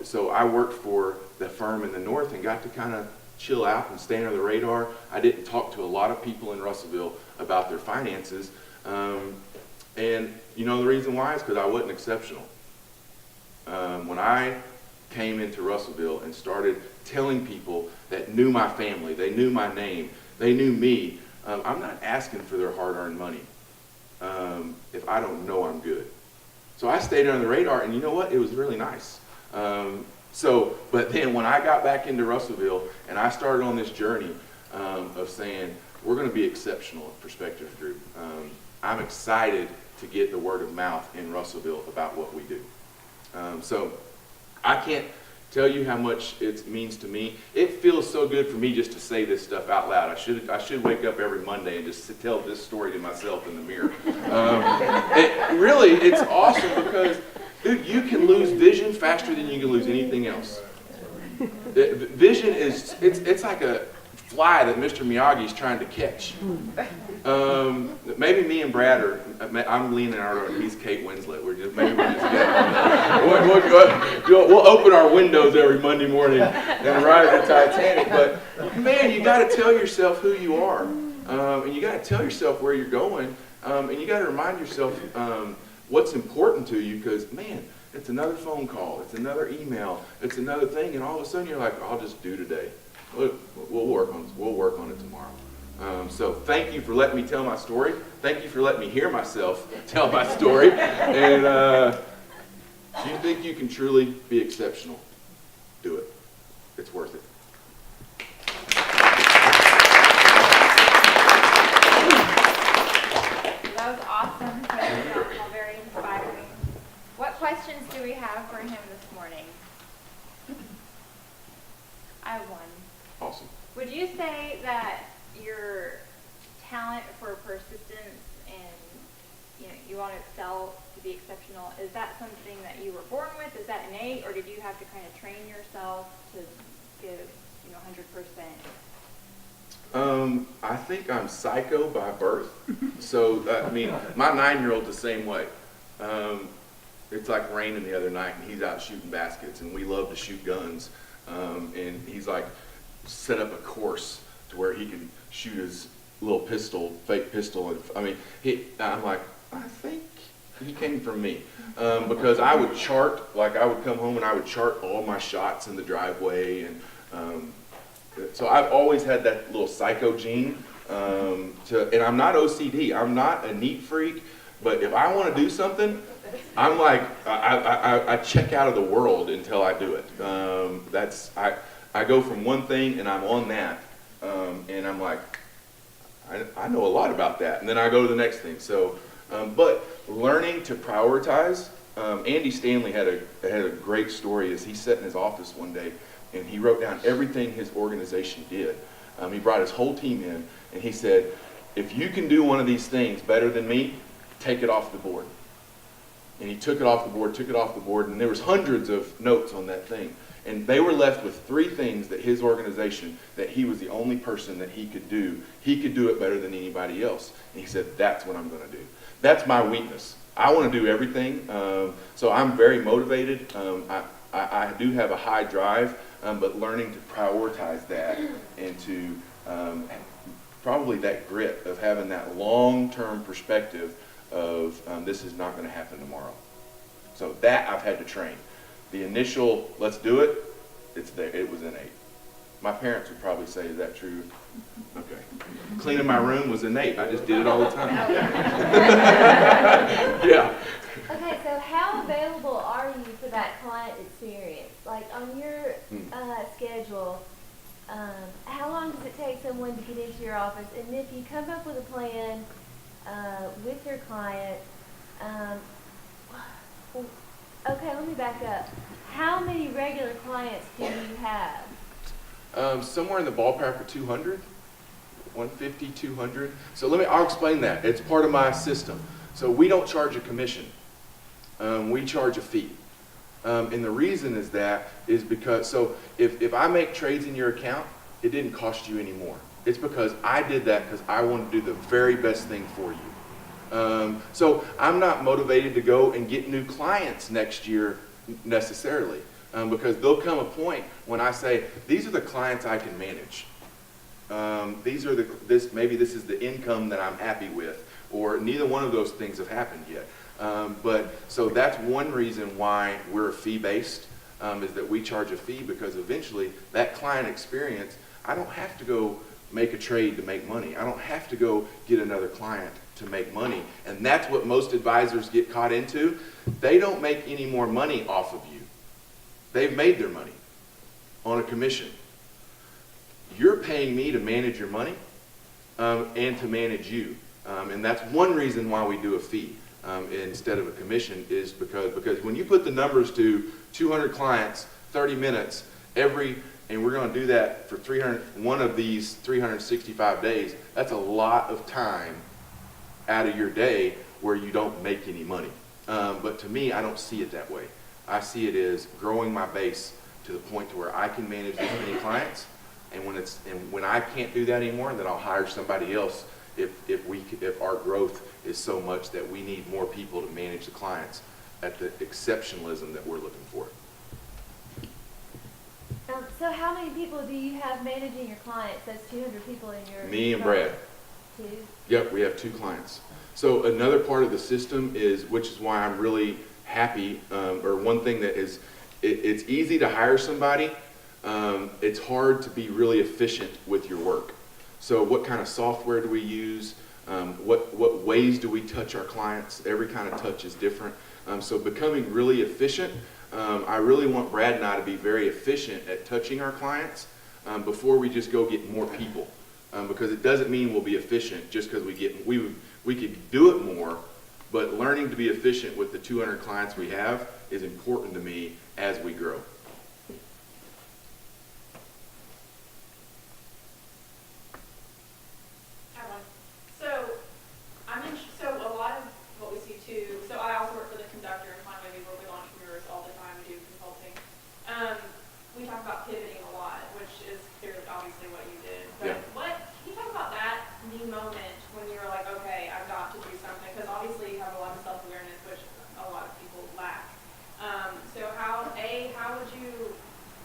So I worked for the firm in the north and got to kind of chill out and stay under the radar. I didn't talk to a lot of people in Russellville about their finances. And you know the reason why is because I wasn't exceptional. When I came into Russellville and started telling people that knew my family, they knew my name, they knew me, I'm not asking for their hard-earned money if I don't know I'm good. So I stayed on the radar, and you know what? It was really nice. But then when I got back into Russellville and I started on this journey of saying, we're going to be exceptional at Perspective Group, I'm excited to get the word of mouth in Russellville about what we do. So I can't tell you how much it means to me. It feels so good for me just to say this stuff out loud. I should wake up every Monday and just tell this story to myself in the mirror. It's awesome because, dude, you can lose vision faster than you can lose anything else. Vision is, it's like a fly that Mr. Miyagi's trying to catch. Maybe me and Brad are, I'm Leonardo and he's Kate Winslet. Maybe we're just we'll open our windows every Monday morning and ride the Titanic. But man, you got to tell yourself who you are, and you got to tell yourself where you're going, and you got to remind yourself what's important to you. Because man, it's another phone call, it's another email, it's another thing, and all of a sudden you're like, I'll just do today. We'll work on it tomorrow. So thank you for letting me tell my story. Thank you for letting me hear myself tell my story. And if you think you can truly be exceptional, do it. It's worth it. That was awesome. That was all very inspiring. What questions do we have for him this morning? I have one. Awesome. Would you say that your talent for persistence and you want to excel to be exceptional, is that something that you were born with? Is that innate, or did you have to kind of train yourself to give 100%? I think I'm psycho by birth. So I mean, my 9-year-old's the same way. It's like raining the other night, and he's out shooting baskets, and we love to shoot guns. And he's like set up a course to where he can shoot his little pistol, fake pistol. And I mean, I'm like, I think he came from me. Because I would chart, like I would come home and I would chart all my shots in the driveway. And so I've always had that little psycho gene. And I'm not OCD. I'm not a neat freak. But if I want to do something, I'm like, I check out of the world until I do it. I go from one thing and I'm on that, and I'm like, I know a lot about that, and then I go to the next thing. So, but learning to prioritize. Andy Stanley had a great story as he sat in his office one day and he wrote down everything his organization did. He brought his whole team in and he said, if you can do one of these things better than me, take it off the board. And he took it off the board, and there was hundreds of notes on that thing. And they were left with 3 things that his organization, that he was the only person that he could do. He could do it better than anybody else. And he said, that's what I'm going to do. That's my weakness. I want to do everything. So I'm very motivated. I do have a high drive, but learning to prioritize that and to probably that grit of having that long-term perspective of this is not going to happen tomorrow. So that I've had to train. The initial, let's do it, it's there. It was innate. My parents would probably say, is that true? Okay. Cleaning my room was innate. I just did it all the time. Yeah. Okay, so how available are you for that client experience? Like on your schedule, how long does it take someone to get into your office? And if you come up with a plan with your client, okay, let me back up. How many regular clients do you have? Somewhere in the ballpark of 200, 150, 200. So I'll explain that. It's part of my system. So we don't charge a commission. We charge a fee. And the reason is because, so if I make trades in your account, it didn't cost you any more. It's because I did that because I want to do the very best thing for you. So I'm not motivated to go and get new clients next year necessarily, because there'll come a point when I say, these are the clients I can manage. Maybe this is the income that I'm happy with, or neither one of those things have happened yet. So that's one reason why we're fee-based. is that we charge a fee because eventually that client experience, I don't have to go make a trade to make money. I don't have to go get another client to make money. And that's what most advisors get caught into. They don't make any more money off of you. They've made their money on a commission. You're paying me to manage your money and to manage you. And that's one reason why we do a fee instead of a commission, is because when you put the numbers to 200 clients, 30 minutes, and we're going to do that for one of these 365 days, that's a lot of time out of your day where you don't make any money. But to me, I don't see it that way. I see it as growing my base to the point to where I can manage this many clients, and when I can't do that anymore, then I'll hire somebody else if our growth is so much that we need more people to manage the clients at the exceptionalism that we're looking for. So how many people do you have managing your clients? That's 200 people in your... Me and Brad. 2? Yep, we have 2 clients. So another part of the system is, which is why I'm really happy, or one thing that is, it's easy to hire somebody. It's hard to be really efficient with your work. So what kind of software do we use? What ways do we touch our clients? Every kind of touch is different. So becoming really efficient, I really want Brad and I to be very efficient at touching our clients before we just go get more people. Because it doesn't mean we'll be efficient just because we could do it more, but learning to be efficient with the 200 clients we have is important to me as we grow. So a lot of what we see too, so I also work for the Conductor and Conway. We work with entrepreneurs all the time. We do consulting. We talk about pivoting a lot, which is clearly obviously what you did. But can you talk about that new moment when you were like, okay, I've got to do something? Because obviously you have a lot of self-awareness, which a lot of people lack. So how would you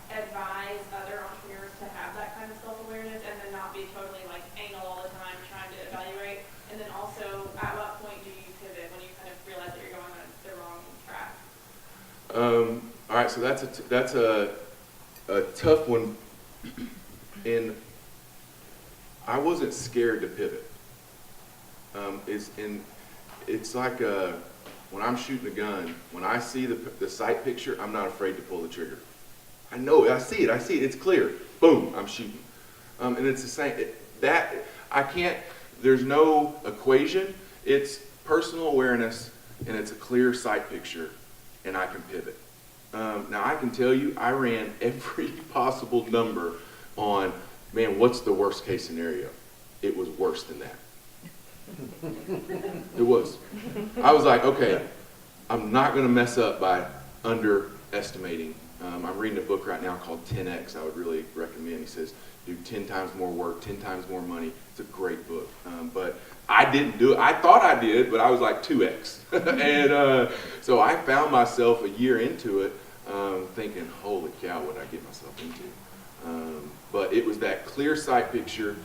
advise other entrepreneurs to have that kind of self-awareness and then not be totally like anal all the time trying to evaluate? And then also, at what point do you pivot when you kind of realize that you're going on the wrong track? All right, so that's a tough one, and I wasn't scared to pivot. It's like when I'm shooting a gun, when I see the sight picture, I'm not afraid to pull the trigger. I know it, I see it, it's clear. Boom, I'm shooting. And it's the same, I can't, there's no equation. It's personal awareness, and it's a clear sight picture, and I can pivot. Now, I can tell you, I ran every possible number on, man, what's the worst case scenario? It was worse than that. It was. I was like, okay, I'm not going to mess up by underestimating. I'm reading a book right now called 10X. I would really recommend. He says, do 10 times more work, 10 times more money. It's a great book. But I didn't do it. I thought I did, but I was like 2X. And so I found myself a year into it thinking, holy cow, what did I get myself into? But it was that clear sight picture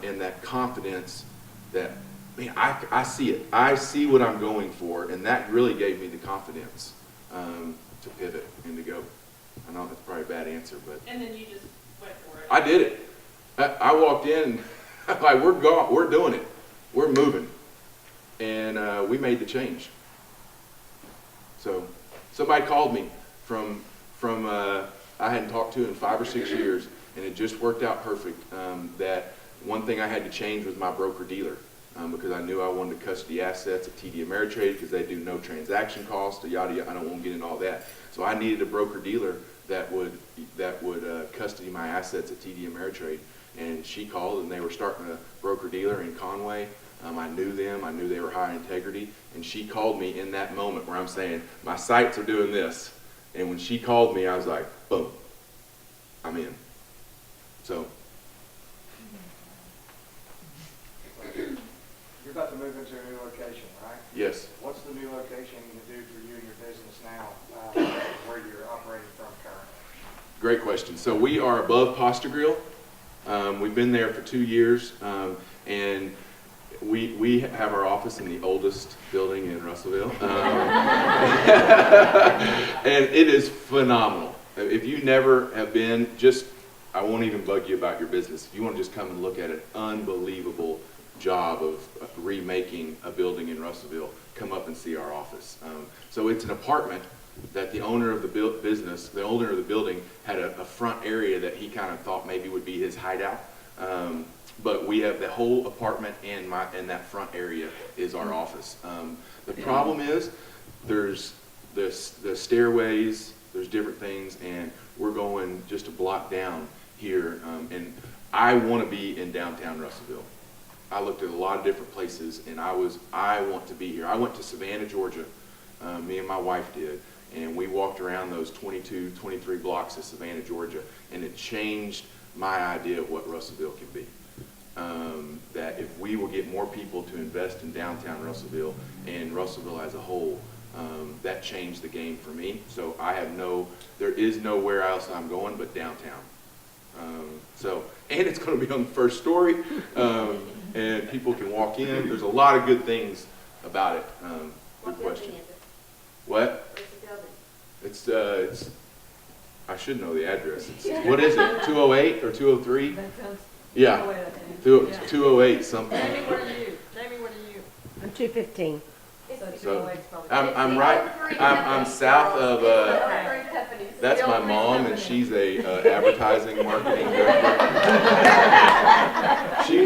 and that confidence that, man, I see it. I see what I'm going for, and that really gave me the confidence to pivot and to go. I know that's probably a bad answer, but... And then you just went for it. I did it. I walked in, like, we're doing it. We're moving. And we made the change. So somebody called me from I hadn't talked to in 5 or 6 years, and it just worked out perfect. That one thing I had to change was my broker-dealer. Because I knew I wanted to custody assets at TD Ameritrade because they do no transaction cost, yada yada. I don't want to get into all that. So I needed a broker dealer that would custody my assets at TD Ameritrade. And she called, and they were starting a broker dealer in Conway. I knew them. I knew they were high integrity. And she called me in that moment where I'm saying my sights are doing this. And when she called me, I was like, boom, I'm in. So. You're about to move into a new location, right? Yes. What's the new location going to do for you and your business now, where you're operating from currently? Great question. So we are above Pasta Grill. We've been there for 2 years, and we have our office in the oldest building in Russellville. And it is phenomenal. If you never have been, I won't even bug you about your business. If you want to just come and look at an unbelievable job of remaking a building in Russellville, come up and see our office. So it's an apartment that the owner of the business, the owner of the building, had a front area that he kind of thought maybe would be his hideout. But we have the whole apartment and that front area is our office. The problem is there's the stairways, there's different things, and we're going just a block down here. And I want to be in downtown Russellville. I looked at a lot of different places, and I want to be here. I went to Savannah, Georgia. Me and my wife did, and we walked around those 22, 23 blocks of Savannah, Georgia, and it changed my idea of what Russellville can be. That if we will get more people to invest in downtown Russellville and Russellville as a whole, that changed the game for me. So there is nowhere else I'm going but downtown. And it's going to be on the first story, and people can walk in. There's a lot of good things about it. Good question. What? It's I should know the address. What is it? 208 or 203? That sounds. Yeah. 208 something. Name me where you. I'm 215. So I'm right. I'm south of. That's my mom, and she's a advertising marketing director.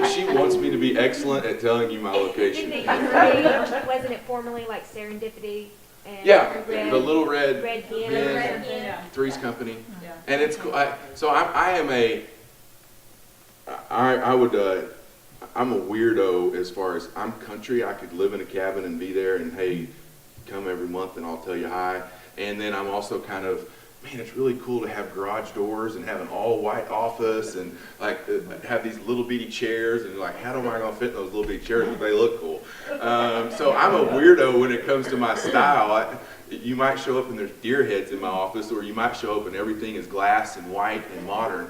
She wants me to be excellent at telling you my location. Wasn't it formerly like Serendipity? And Yeah, Red, the little red Red Hen. Hen, Three's Company, Yeah. and it's cool. I'm a weirdo as far as I'm country. I could live in a cabin and be there, and hey, come every month and I'll tell you hi. And then I'm also kind of, man, it's really cool to have garage doors and have an all-white office and like have these little bitty chairs, and like, how am I gonna fit in those little bitty chairs? But they look cool. So I'm a weirdo when it comes to my style. You might show up and there's deer heads in my office, or you might show up and everything is glass and white and modern.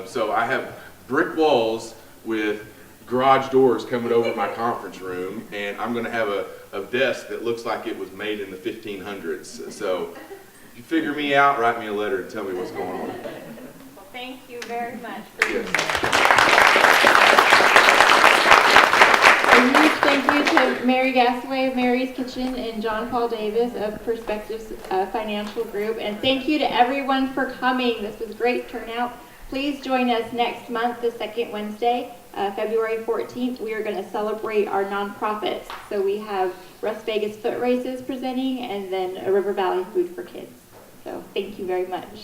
So I have brick walls with garage doors coming over my conference room, and I'm going to have a desk that looks like it was made in the 1500s. So if you figure me out, write me a letter and tell me what's going on. Well, thank you very much for Yes. A huge thank you to Mary Gasaway of Mary's Kitchen and John Paul Davis of Perspectives Financial Group. And thank you to everyone for coming. This was a great turnout. Please join us next month, the second Wednesday, February 14th. We are going to celebrate our nonprofits. So we have Las Vegas Foot Races presenting, and then a River Valley Food for Kids. So thank you very much.